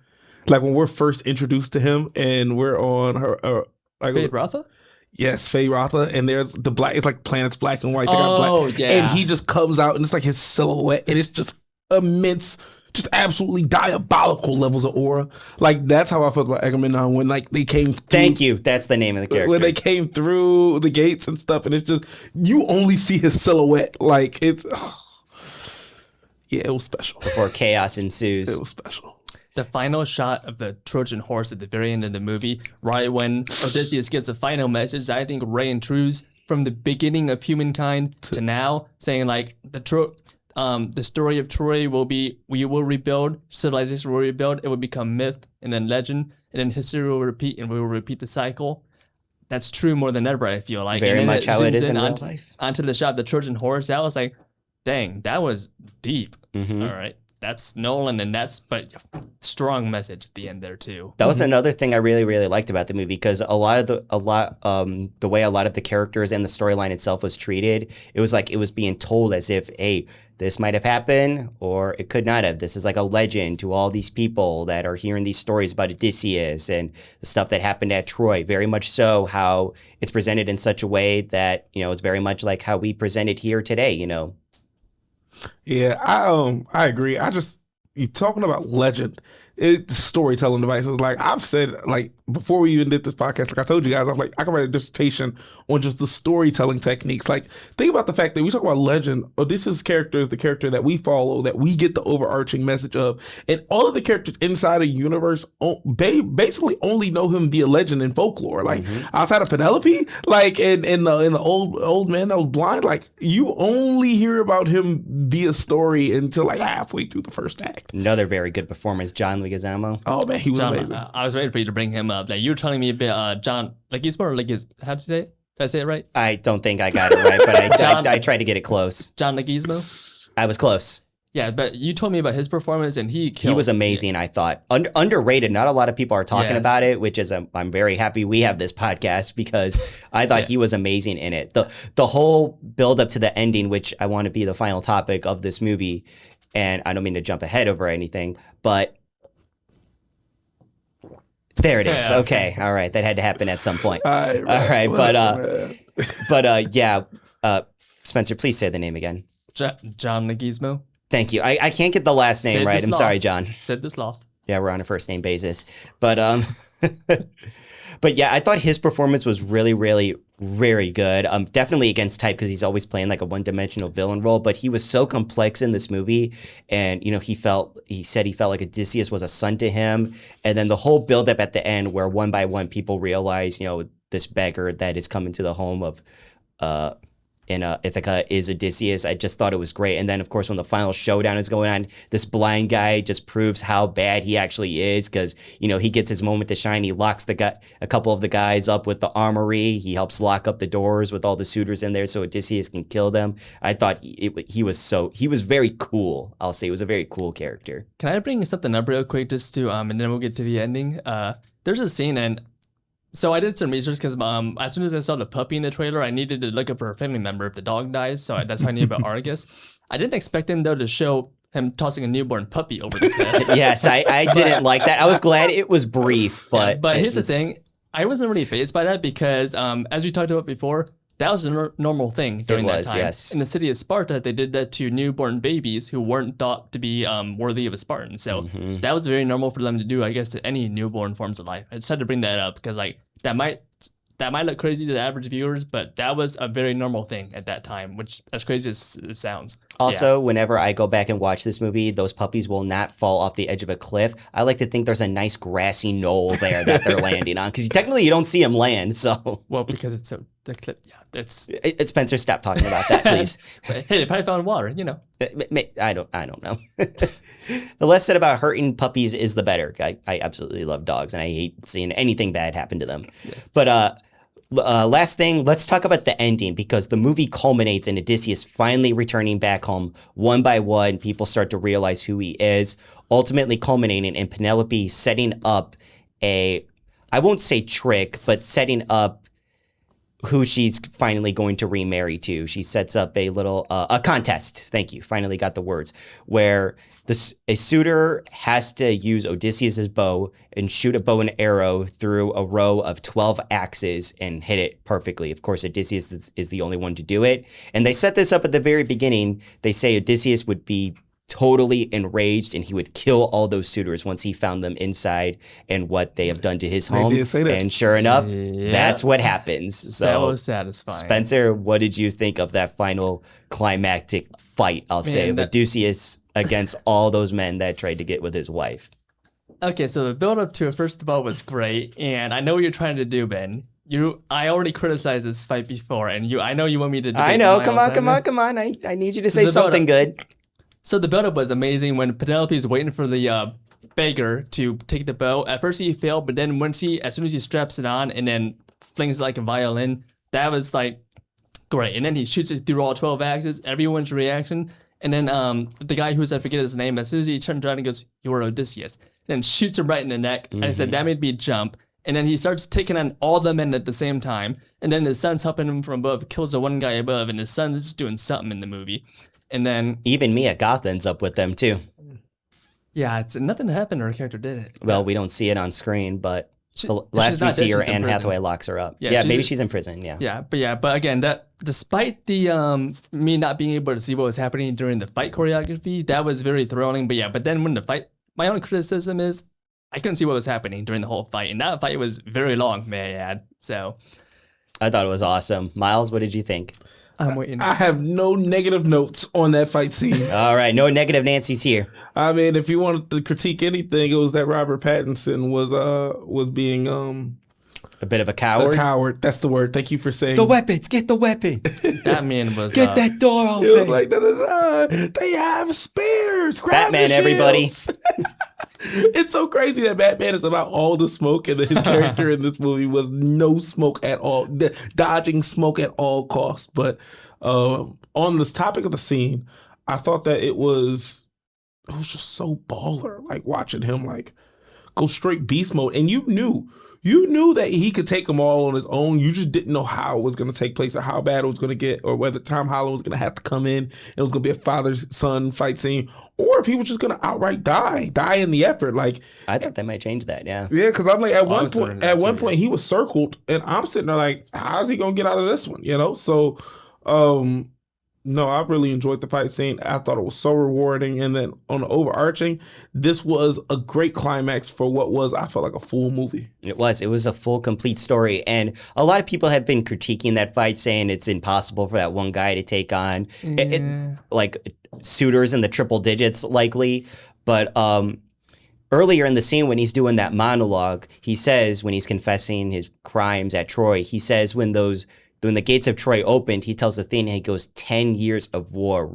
Like when we're first introduced to him and we're on her Fade Rotha? Yes, Faye Rotha, and there's the black. It's like planets black and white. They got Oh, black, yeah. and he just comes out, and it's like his silhouette, and it's just immense, just absolutely diabolical levels of aura. Like that's how I felt about Agamemnon when like they came. thank you. That's the name of the character. When they came through the gates and stuff, and it's just you only see his silhouette. Like it's, yeah, it was special. Before chaos ensues. It was special. The final shot of the Trojan horse at the very end of the movie, right when Odysseus gives the final message, I think reintrudes from the beginning of humankind to now, saying like the story of Troy we will rebuild, civilization will rebuild, it will become myth and then legend, and then history will repeat, and we will repeat the cycle. That's true more than ever, I feel like. Very and then much how it zooms is in real onto, life. onto the shot of the Trojan horse. I was like, dang, that was deep. Mhm. All right. that's Nolan, and but strong message at the end there too. That was another thing I really, really liked about the movie, because the way a lot of the characters and the storyline itself was treated, it was like it was being told as if, hey, this might have happened or it could not have. This is like a legend to all these people that are hearing these stories about Odysseus and the stuff that happened at Troy. Very much so how it's presented in such a way that, it's very much like how we present it here today, Yeah, I agree. You talking about legend, it's storytelling devices. Like I've said, like before we even did this podcast, like I told you guys, I was like, I can write a dissertation on just the storytelling techniques. Like think about the fact that we talk about legend. Odysseus' character is the character that we follow, that we get the overarching message of, and all of the characters inside a universe basically only know him via legend and folklore. Like outside of Penelope, like in the old man that was blind, like you only hear about him via story until like halfway through the first act. Another very good performance, John Leguizamo. Oh man, he was amazing. I was waiting for you to bring him up. That you were telling me about John Leguizamo or how to say it? Did I say it right? I don't think I got it right, but I tried to get it close. John Leguizamo? I was close. Yeah, but you told me about his performance, and he was amazing, I thought. Underrated. Not a lot of people are talking about it, which is I'm very happy we have this podcast, because I thought he was amazing in it. The whole build up to the ending, which I want to be the final topic of this movie, and I don't mean to jump ahead over anything, but there it is. Okay. All right. That had to happen at some point. All right. Spencer, please say the name again. John Leguizamo. Thank you. I can't get the last name right. I'm sorry, John. Said this law. Yeah, we're on a first name basis. But but yeah, I thought his performance was really, really, very good. Definitely against type, because he's always playing like a one-dimensional villain role, but he was so complex in this movie. And, he said he felt like Odysseus was a son to him. And then the whole buildup at the end where one by one people realize, this beggar that is coming to the home of in Ithaca is Odysseus. I just thought it was great. And then, of course, when the final showdown is going on, this blind guy just proves how bad he actually is, because, he gets his moment to shine. He locks a couple of the guys up with the armory. He helps lock up the doors with all the suitors in there so Odysseus can kill them. I thought he was very cool. I'll say he was a very cool character. Can I bring something up real quick just to, and then we'll get to the ending? There's a scene, and so I did some research because as soon as I saw the puppy in the trailer, I needed to look up for a family member if the dog dies. So that's how I knew about Argus. I didn't expect him, though, to show him tossing a newborn puppy over the cliff. Yes, I didn't like that. I was glad it was brief, but... But here's the thing. I wasn't really fazed by that because, as we talked about before, that was a normal thing during that time. Yes. In the city of Sparta, they did that to newborn babies who weren't thought to be worthy of a Spartan. So that was very normal for them to do, I guess, to any newborn forms of life. I just had to bring that up because, that might look crazy to the average viewers, but that was a very normal thing at that time, which, as crazy as it sounds. Also, whenever I go back and watch this movie, those puppies will not fall off the edge of a cliff. I like to think there's a nice grassy knoll there that they're landing on, because technically you don't see them land. So well, because it's the cliff. Yeah, it's Spencer, stop talking about that, please. Hey, they probably found water. I don't know. The less said about hurting puppies is the better. I absolutely love dogs, and I hate seeing anything bad happen to them. Yes. But last thing, let's talk about the ending, because the movie culminates in Odysseus finally returning back home one by one. People start to realize who he is, ultimately culminating in Penelope setting up I won't say trick, but setting up who she's finally going to remarry to. She sets up a little a contest. Thank you. Finally got the words. Where a suitor has to use Odysseus's bow and shoot a bow and arrow through a row of 12 axes and hit it perfectly. Of course, Odysseus is the only one to do it. And they set this up at the very beginning. They say Odysseus would be totally enraged and he would kill all those suitors once he found them inside and what they have done to his home. They did say that. And sure enough, that's what happens. So satisfying. Spencer, what did you think of that final climactic fight, I'll say, of Odysseus against all those men that tried to get with his wife? Okay, so the build up to it, first of all, was great. And I know what you're trying to do, Ben. I already criticized this fight before, and I know you want me to debate. I know. Come on. I need you to say something good. So the build-up was amazing when Penelope's waiting for the beggar to take the bow. At first he failed, but then as soon as he straps it on and then flings it like a violin, that was great. And then he shoots it through all 12 axes. Everyone's reaction And then the guy who's, I forget his name, as soon as he turns around and goes, "You're Odysseus," and then shoots him right in the neck. And I said, that made me jump. And then he starts taking on all the men at the same time. And then his son's helping him from above, kills the one guy above, and his son is doing something in the movie. And then even Mia Goth ends up with them too. Yeah, it's nothing happened to her character, did it? Well, we don't see it on screen, but the she's last we not see dead, her, she's in Anne prison. Hathaway locks her up. Yeah, Yeah, she's maybe a- she's in prison. Yeah. But again, that despite the me not being able to see what was happening during the fight choreography, that was very thrilling. But then when the fight, my only criticism is I couldn't see what was happening during the whole fight, and that fight was very long, may I add. So I thought it was awesome. Miles, what did you think? I'm waiting. I have no negative notes on that fight scene. All right, no negative Nancy's here. I mean, if you wanted to critique anything, it was that Robert Pattinson was being A bit of a a coward. coward. That's the word. Thank you for saying The weapons, get the weapon. That man was Get that door open. It was like, da, da, da, they have spears. Grab Batman, the everybody. shields. It's so crazy that Batman is about all the smoke, and his character in this movie was no smoke at all, dodging smoke at all costs. But on this topic of the scene, I thought that it was just so baller, like watching him like go straight beast mode, and you knew that he could take them all on his own. You just didn't know how it was going to take place or how bad it was going to get, or whether Tom Holland was going to have to come in. It was going to be a father-son fight scene, or if he was just going to outright die in the effort. Like, I thought they might change that. Yeah. yeah, because I'm like, at one was wondering point, that at one too, point, he was circled, and I'm sitting there like, how's he going to get out of this one? You know, so. No, I really enjoyed the fight scene. I thought it was so rewarding. And then on the overarching, this was a great climax for what was, I felt like, a full movie. It was a full, complete story. And a lot of people have been critiquing that fight, saying it's impossible for that one guy to take on like suitors in the triple digits, likely. But earlier in the scene when he's doing that monologue, he says, when he's confessing his crimes at Troy, he says when the gates of Troy opened, he tells Athena, he goes, 10 years of war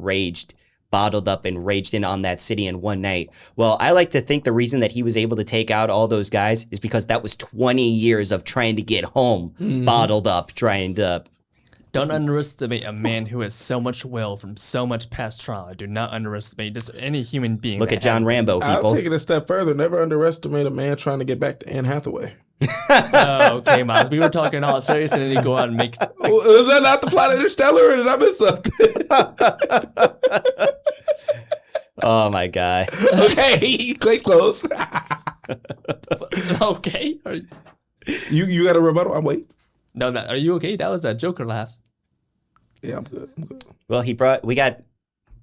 bottled up and raged in on that city in one night. Well, I like to think the reason that he was able to take out all those guys is because that was 20 years of trying to get home, bottled up, trying to... Don't underestimate a man who has so much will from so much past trauma. Do not underestimate just any human being. Look that at John has- Rambo, I'll people. take it a step further. Never underestimate a man trying to get back to Anne Hathaway. Oh, okay, Miles. We were talking all serious, and then you go out and make. Was that not the plot of Interstellar, or did I miss something? Oh, my God. Okay, case closed. Okay. You got a rebuttal? I'm waiting. No, are you okay? That was a Joker laugh. Yeah, I'm good. Well, we got...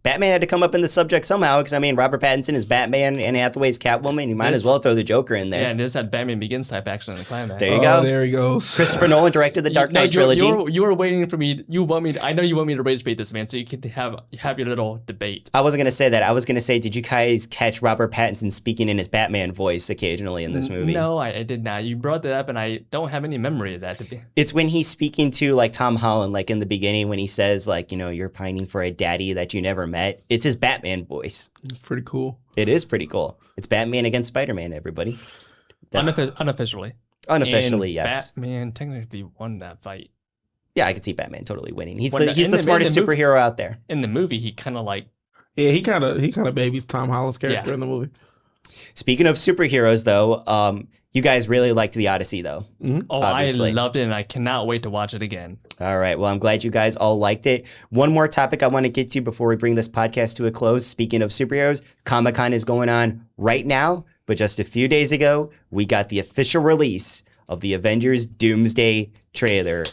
Batman had to come up in the subject somehow, because, I mean, Robert Pattinson is Batman and Hathaway's Catwoman. You might as well throw the Joker in there. Yeah, and this had Batman Begins type action in the climax. There you go. There he goes. Christopher Nolan directed the Dark Knight trilogy. You were waiting for me. You want me? I know you want me to rage bait this man, so you can have your little debate. I wasn't going to say that. I was going to say, did you guys catch Robert Pattinson speaking in his Batman voice occasionally in this movie? No, I did not. You brought that up, and I don't have any memory of that. It's when he's speaking to, like, Tom Holland, like, in the beginning when he says, like, you're pining for a daddy that you never met. It's his Batman voice. It's pretty cool. It is pretty cool. It's Batman against Spider-Man, everybody. Unofficially. Unofficially, And yes. Batman technically won that fight. Yeah, I could see Batman totally winning. He's When the in the smartest movie- superhero out there. In the movie, he kind of like. Yeah, he kind of babies Tom Holland's character Yeah. in the movie. Speaking of superheroes, though, you guys really liked the Odyssey, though. Oh, Obviously. I loved it, and I cannot wait to watch it again. All right. Well, I'm glad you guys all liked it. One more topic I want to get to before we bring this podcast to a close. Speaking of superheroes, Comic-Con is going on right now, but just a few days ago, we got the official release of the Avengers Doomsday trailer.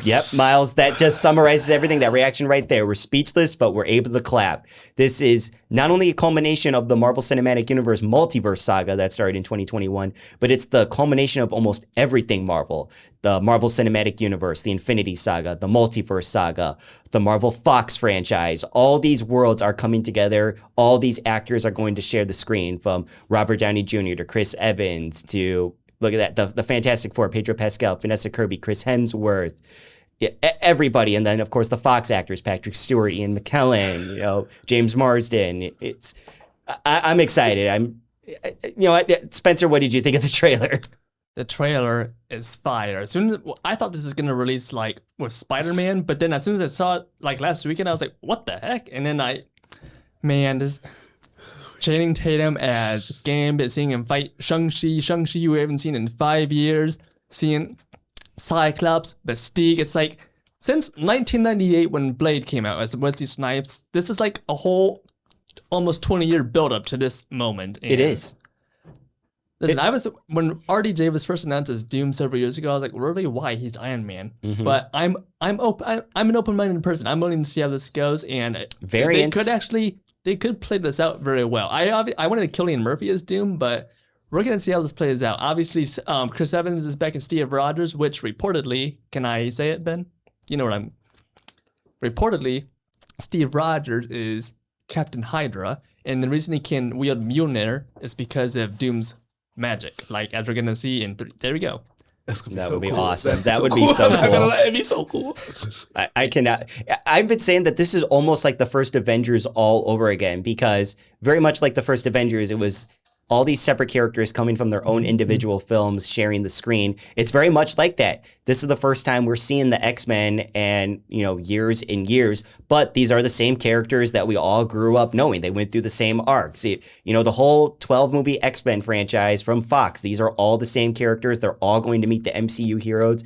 Yep, Miles, that just summarizes everything. That reaction right there. We're speechless, but we're able to clap. This is not only a culmination of the Marvel Cinematic Universe multiverse saga that started in 2021, but it's the culmination of almost everything Marvel. The Marvel Cinematic Universe, the Infinity Saga, the Multiverse Saga, the Marvel Fox franchise. All these worlds are coming together. All these actors are going to share the screen, from Robert Downey Jr. to Chris Evans to... Look at that, the Fantastic Four, Pedro Pascal, Vanessa Kirby, Chris Hemsworth, everybody. And then, of course, the Fox actors, Patrick Stewart, Ian McKellen, James Marsden. I'm excited. Spencer, what did you think of the trailer? the trailer is fire. As soon as I thought this was gonna release like with Spider-Man, but then as soon as I saw it like last weekend, I was like, what the heck? And then this Channing Tatum as Gambit, seeing him fight Shang-Chi who we haven't seen in 5 years, seeing Cyclops, Mystique. It's like since 1998 when Blade came out as Wesley Snipes, this is like a whole almost 20-year build-up to this moment. And It is. listen, when RDJ was first announced as Doom several years ago, I was like, really, why? He's Iron Man. But I'm open. I'm an open-minded person. I'm willing to see how this goes, and Variants. they could play this out very well. I wanted Cillian Murphy as Doom, but we're gonna see how this plays out. Obviously, Chris Evans is back as Steve Rogers, which reportedly, can I say it, Ben? You know what I'm. Reportedly, Steve Rogers is Captain Hydra, and the reason he can wield Mjolnir is because of Doom's magic, like as we're gonna see in there we go. That would be awesome. That would be so cool. That'd be so cool. I cannot. I've been saying that this is almost like the first Avengers all over again, because very much like the first Avengers, it was all these separate characters coming from their own individual films sharing the screen. It's very much like that. This is the first time we're seeing the X-Men and, years and years, but these are the same characters that we all grew up knowing. They went through the same arcs. The whole 12-movie X-Men franchise from Fox, these are all the same characters. They're all going to meet the MCU heroes.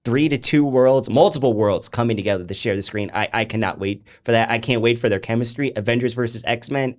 3 to 2 worlds, multiple worlds coming together to share the screen. I cannot wait for that. I can't wait for their chemistry. Avengers versus X-Men.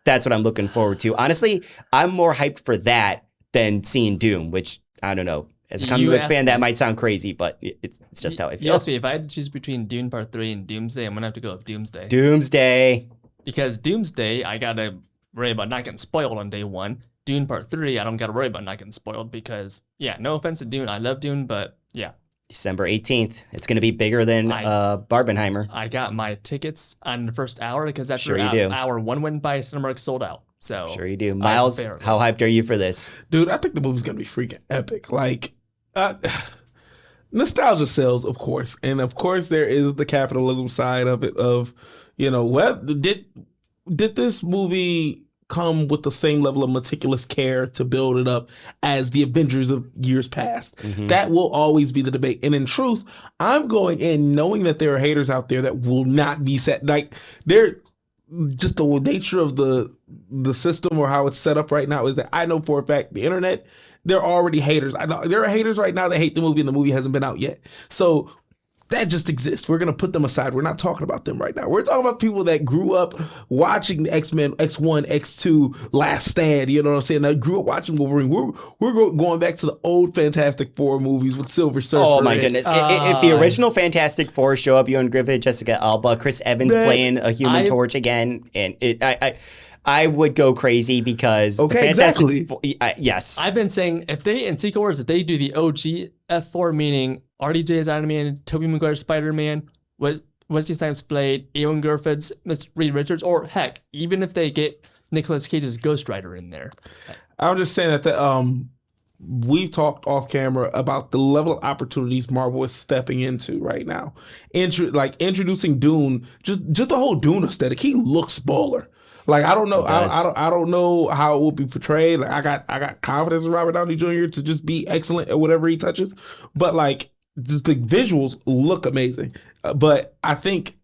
That's what I'm looking forward to. Honestly, I'm more hyped for that than seeing Doom, which, I don't know. As a comic book fan, that might sound crazy, but it's just how I feel. You asked me if I had to choose between Dune Part 3 and Doomsday, I'm going to have to go with Doomsday. Doomsday. Because Doomsday, I got to worry about not getting spoiled on day one. Dune Part 3, I don't got to worry about not getting spoiled because, no offense to Dune. I love Dune, but yeah. December 18th. It's going to be bigger than Barbenheimer. I got my tickets on the first hour because that's sure you do. Hour one went by, Cinemark sold out. So sure you do. Miles, how hyped are you for this? Dude, I think the movie's going to be freaking epic. Like, nostalgia sells, of course. And of course, there is the capitalism side of it did this movie come with the same level of meticulous care to build it up as the Avengers of years past? That will always be the debate. And in truth, I'm going in knowing that there are haters out there that will not be set. Like, they're just the nature of the system or how it's set up right now is that I know for a fact the internet, they're already haters. I know there are haters right now that hate the movie and the movie hasn't been out yet. So that just exists. We're going to put them aside. We're not talking about them right now. We're talking about people that grew up watching the X-Men, X1, X2, Last Stand, you know what I'm saying? That grew up watching Wolverine. We're going back to the old Fantastic Four movies with Silver Surfer. Oh my goodness. If the original Fantastic Four show up, Ewan Griffith, Jessica Alba, Chris Evans playing a Human Torch again, and I would go crazy because exactly. Yes. I've been saying if they do the OG F4, meaning RDJ as Iron Man, Tobey Maguire Spider-Man, Wesley Snipes Blade, Ewan Griffith's Mr. Reed Richards, or heck, even if they get Nicolas Cage's Ghost Rider in there. I'm just saying that we've talked off camera about the level of opportunities Marvel is stepping into right now. Introducing Dune, just the whole Dune aesthetic. He looks baller. Like, I don't know, I don't know how it will be portrayed. Like, I got confidence in Robert Downey Jr. to just be excellent at whatever he touches. But like, the visuals look amazing. But I think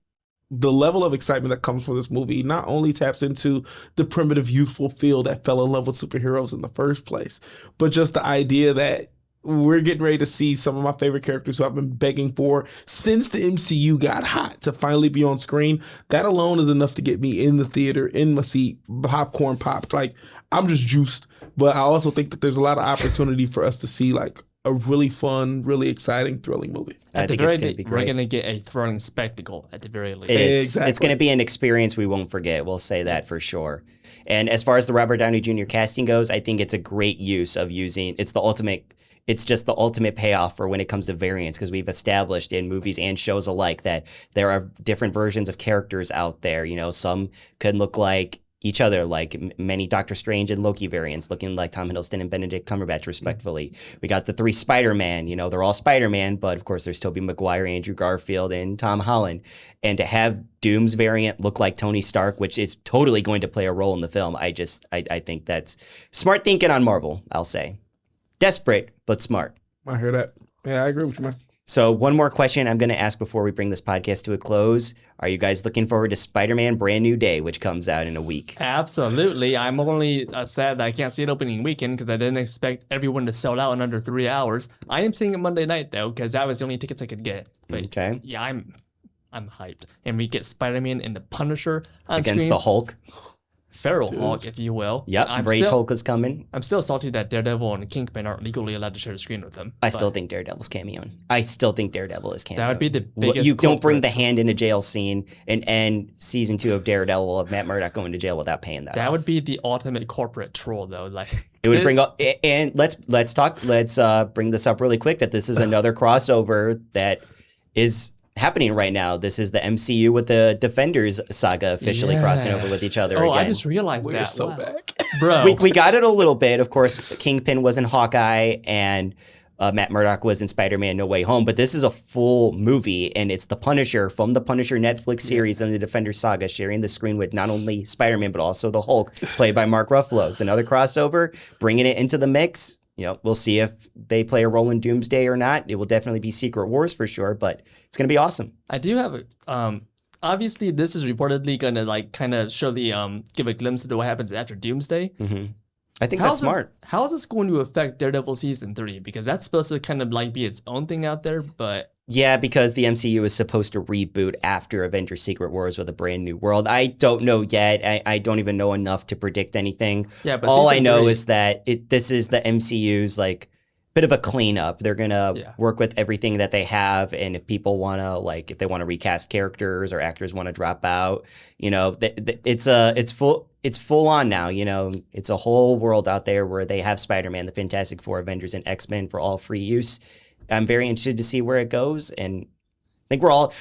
the level of excitement that comes from this movie not only taps into the primitive, youthful feel that fell in love with superheroes in the first place, but just the idea that we're getting ready to see some of my favorite characters who I've been begging for since the MCU got hot to finally be on screen. That alone is enough to get me in the theater, in my seat, popcorn popped. Like, I'm just juiced. But I also think that there's a lot of opportunity for us to see like a really fun, really exciting, thrilling movie. I think it's going to be great. We're going to get a thrilling spectacle at the very least. It is. Exactly. It's going to be an experience we won't forget. We'll say that for sure. And as far as the Robert Downey Jr. casting goes, I think it's a great use of using, it's just the ultimate payoff for when it comes to variants, because we've established in movies and shows alike that there are different versions of characters out there. Some could look like each other, like many Doctor Strange and Loki variants looking like Tom Hiddleston and Benedict Cumberbatch, respectively. We got the 3 Spider-Man, they're all Spider-Man, but of course there's Tobey Maguire, Andrew Garfield, and Tom Holland. And to have Doom's variant look like Tony Stark, which is totally going to play a role in the film, I think that's smart thinking on Marvel, I'll say. Desperate, but smart. I hear that. Yeah, I agree with you, man. So one more question I'm going to ask before we bring this podcast to a close. Are you guys looking forward to Spider-Man Brand New Day, which comes out in a week? Absolutely. I'm only sad that I can't see it opening weekend because I didn't expect everyone to sell out in under 3 hours. I am seeing it Monday night, though, because that was the only tickets I could get. But Okay. yeah, I'm hyped. And we get Spider-Man and the Punisher on Against screen. the Hulk. Feral Hulk, if you will. Yep, Rage Hulk is coming. I'm still salty that Daredevil and Kingpin aren't legally allowed to share the screen with him. I still think Daredevil's cameoing. I still think Daredevil is cameoing. That would be the biggest You don't bring culprit. the hand in a jail scene and end season 2 of Daredevil of Matt Murdock going to jail without paying that. That off. would be the ultimate corporate troll, though. Like It would bring up, and let's bring this up really quick. That this is another crossover that is happening right now. This is the MCU with the Defenders saga officially crossing over with each other again. I just realized We're that. so Wow. back. Bro. We got it a little bit. Of course, Kingpin was in Hawkeye and Matt Murdock was in Spider-Man No Way Home, but this is a full movie, and it's the Punisher from the Punisher Netflix series and the Defender saga sharing the screen with not only Spider-Man, but also the Hulk, played by Mark Ruffalo. It's another crossover, bringing it into the mix. You know, we'll see if they play a role in Doomsday or not. It will definitely be Secret Wars for sure, but it's going to be awesome. I do have a obviously this is reportedly gonna like kind of show the give a glimpse into what happens after Doomsday. I think that's smart. How is this going to affect Daredevil season 3? Because that's supposed to kind of like be its own thing out there, but Yeah, because the MCU is supposed to reboot after Avengers Secret Wars with a brand new world. I don't know yet. I don't even know enough to predict anything. Yeah, but all I season know 3 is that this is the MCU's like bit of a cleanup. They're gonna work with everything that they have, and if people want to if they want to recast characters or actors want to drop out, you know, it's full on now. You know, it's a whole world out there where they have Spider-Man, the Fantastic Four, Avengers, and X-Men for all free use. I'm very interested to see where it goes, and I think we're all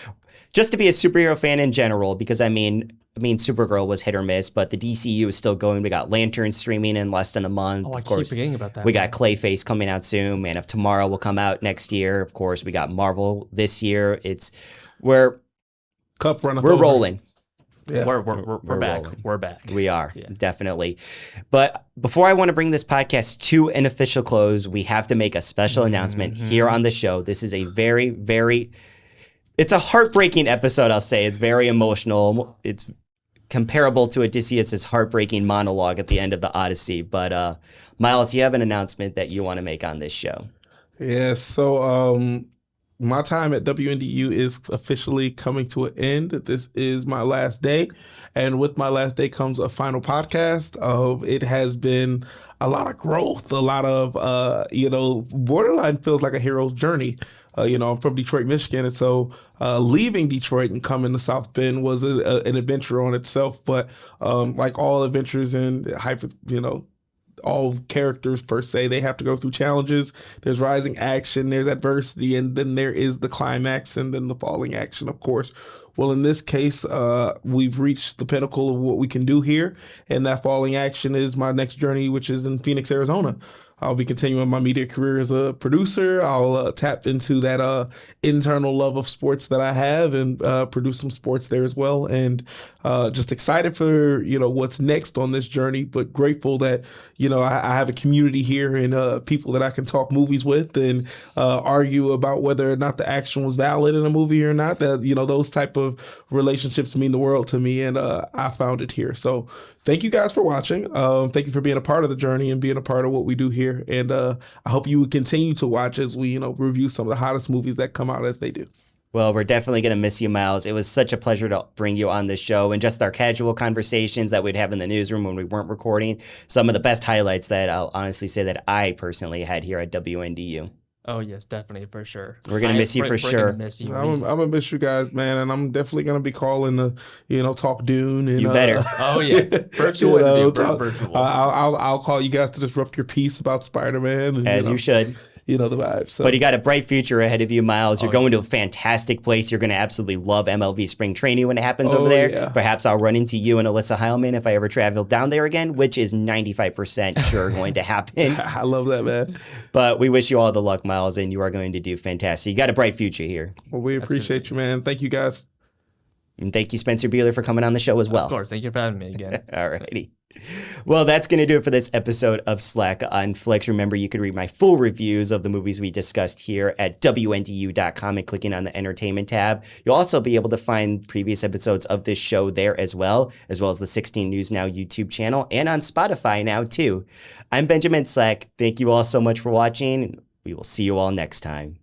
just to be a superhero fan in general, because I mean, Supergirl was hit or miss, but the DCU is still going. We got Lantern streaming in less than a month. I of course, keep forgetting about that. we got Clayface coming out soon. Man of Tomorrow will come out next year. Of course, we got Marvel this year. We're rolling. Yeah. We're back. rolling. We're back. We are, definitely. But before I want to bring this podcast to an official close, we have to make a special announcement here on the show. This is a very, very, it's a heartbreaking episode, I'll say. It's very emotional. It's comparable to Odysseus' heartbreaking monologue at the end of the Odyssey. But Miles, you have an announcement that you want to make on this show. Yeah, so my time at WNDU is officially coming to an end. This is my last day. And with my last day comes a final podcast. It has been a lot of growth, a lot of, borderline feels like a hero's journey. I'm from Detroit, Michigan. And so leaving Detroit and coming to South Bend was an adventure on itself. But like all adventures in all characters per se, they have to go through challenges. There's rising action, there's adversity, and then there is the climax and then the falling action, of course. Well, in this case, we've reached the pinnacle of what we can do here, and that falling action is my next journey, which is in Phoenix, Arizona. I'll be continuing my media career as a producer. I'll tap into that internal love of sports that I have and produce some sports there as well. And just excited for, what's next on this journey, but grateful that, I have a community here and people that I can talk movies with and argue about whether or not the action was valid in a movie or not. That, those type of relationships mean the world to me, and I found it here. So thank you guys for watching. Thank you for being a part of the journey and being a part of what we do here. And I hope you would continue to watch as we, review some of the hottest movies that come out as they do. Well, we're definitely going to miss you, Miles. It was such a pleasure to bring you on this show, and just our casual conversations that we'd have in the newsroom when we weren't recording. Some of the best highlights that I'll honestly say that I personally had here at WNDU. Oh, yes, definitely, for sure. We're going to miss you for sure. I'm going to miss you guys, man, and I'm definitely going to be calling to, talk Dune. And, you better. Oh, yes. Virtual. Virtual. I'll call you guys to disrupt your piece about Spider-Man. And, As you should. The vibe. So. But you got a bright future ahead of you, Miles. You're going to a fantastic place. You're going to absolutely love MLB spring training when it happens over there. Yeah. Perhaps I'll run into you and Alyssa Heilman if I ever travel down there again, which is 95% sure going to happen. I love that, man. But we wish you all the luck, Miles, and you are going to do fantastic. You got a bright future here. Well, we appreciate you, man. Thank you, guys. And thank you, Spencer Beehler, for coming on the show as well. Of course. Thank you for having me again. Alrighty. Well, that's going to do it for this episode of Slack on Flicks. Remember, you can read my full reviews of the movies we discussed here at WNDU.com and clicking on the entertainment tab. You'll also be able to find previous episodes of this show there as well as the 16 News Now YouTube channel and on Spotify now too. I'm Benjamin Slack. Thank you all so much for watching. We will see you all next time.